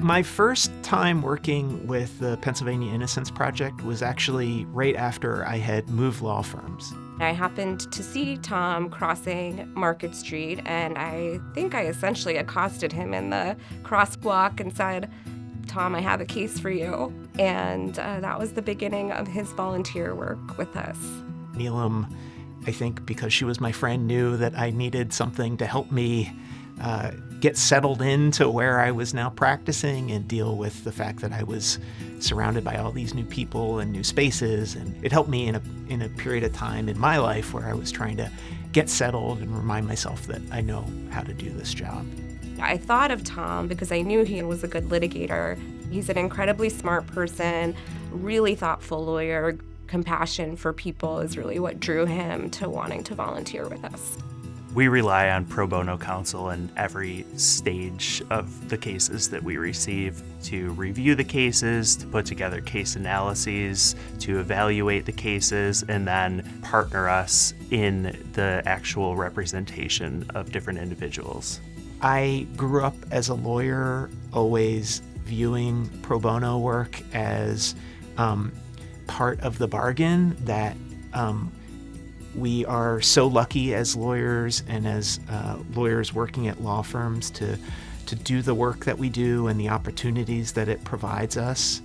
My first time working with the Pennsylvania Innocence Project was actually right after I had moved law firms. I happened to see Tom crossing Market Street, and I think I essentially accosted him in the crosswalk and said, "Tom, I have a case for you." And that was the beginning of his volunteer work with us. Neelam, I think because she was my friend, knew that I needed something to help me get settled into where I was now practicing and deal with the fact that I was surrounded by all these new people and new spaces. And it helped me in a period of time in my life where I was trying to get settled and remind myself that I know how to do this job. I thought of Tom because I knew he was a good litigator. He's an incredibly smart person, really thoughtful lawyer. Compassion for people is really what drew him to wanting to volunteer with us. We rely on pro bono counsel in every stage of the cases that we receive to review the cases, to put together case analyses, to evaluate the cases, and then partner us in the actual representation of different individuals. I grew up as a lawyer, always viewing pro bono work as part of the bargain that we are so lucky as lawyers and as lawyers working at law firms to do the work that we do and the opportunities that it provides us.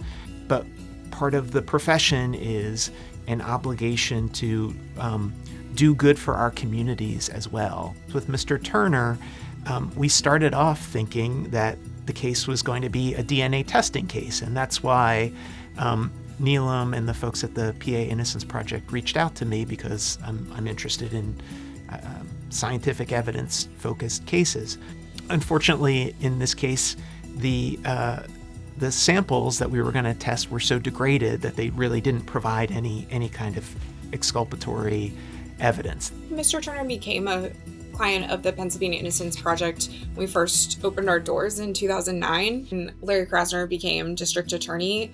But part of the profession is an obligation to do good for our communities as well. With Mr. Turner, we started off thinking that the case was going to be a DNA testing case, and that's why Neelam and the folks at the PA Innocence Project reached out to me, because I'm interested in scientific evidence-focused cases. Unfortunately, in this case, the samples that we were going to test were so degraded that they really didn't provide any kind of exculpatory evidence. Mr. Turner became a client of the Pennsylvania Innocence Project. We first opened our doors in 2009, and Larry Krasner became district attorney.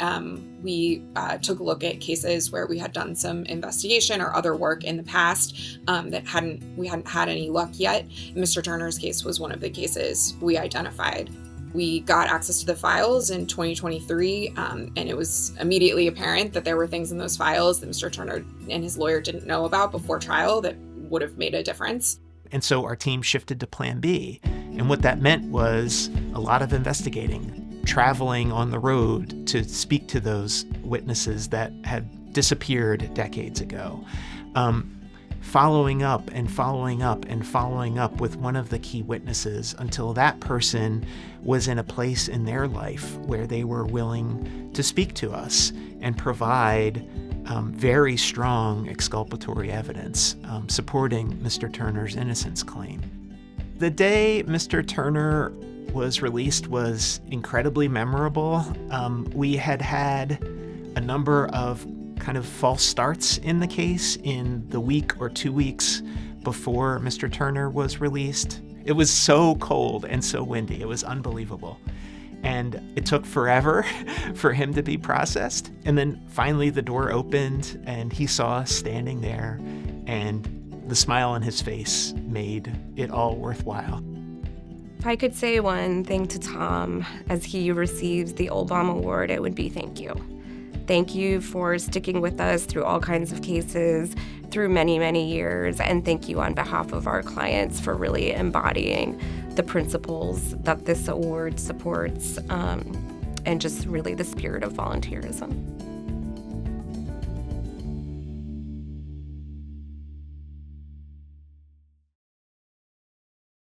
We took a look at cases where we had done some investigation or other work in the past that we hadn't had any luck yet. Mr. Turner's case was one of the cases we identified. We got access to the files in 2023, and it was immediately apparent that there were things in those files that Mr. Turner and his lawyer didn't know about before trial that would have made a difference. And so our team shifted to Plan B. And what that meant was a lot of investigating, traveling on the road to speak to those witnesses that had disappeared decades ago, following up and following up and following up with one of the key witnesses until that person was in a place in their life where they were willing to speak to us and provide very strong exculpatory evidence supporting Mr. Turner's innocence claim. The day Mr. Turner was released was incredibly memorable. We had a number of kind of false starts in the case in the week or 2 weeks before Mr. Turner was released. It was so cold and so windy. It was unbelievable. And it took forever for him to be processed. And then finally the door opened and he saw us standing there, and the smile on his face made it all worthwhile. If I could say one thing to Tom as he receives the Ohlbaum Award, it would be thank you. Thank you for sticking with us through all kinds of cases, through many, many years. And thank you on behalf of our clients for really embodying the principles that this award supports, and just really the spirit of volunteerism.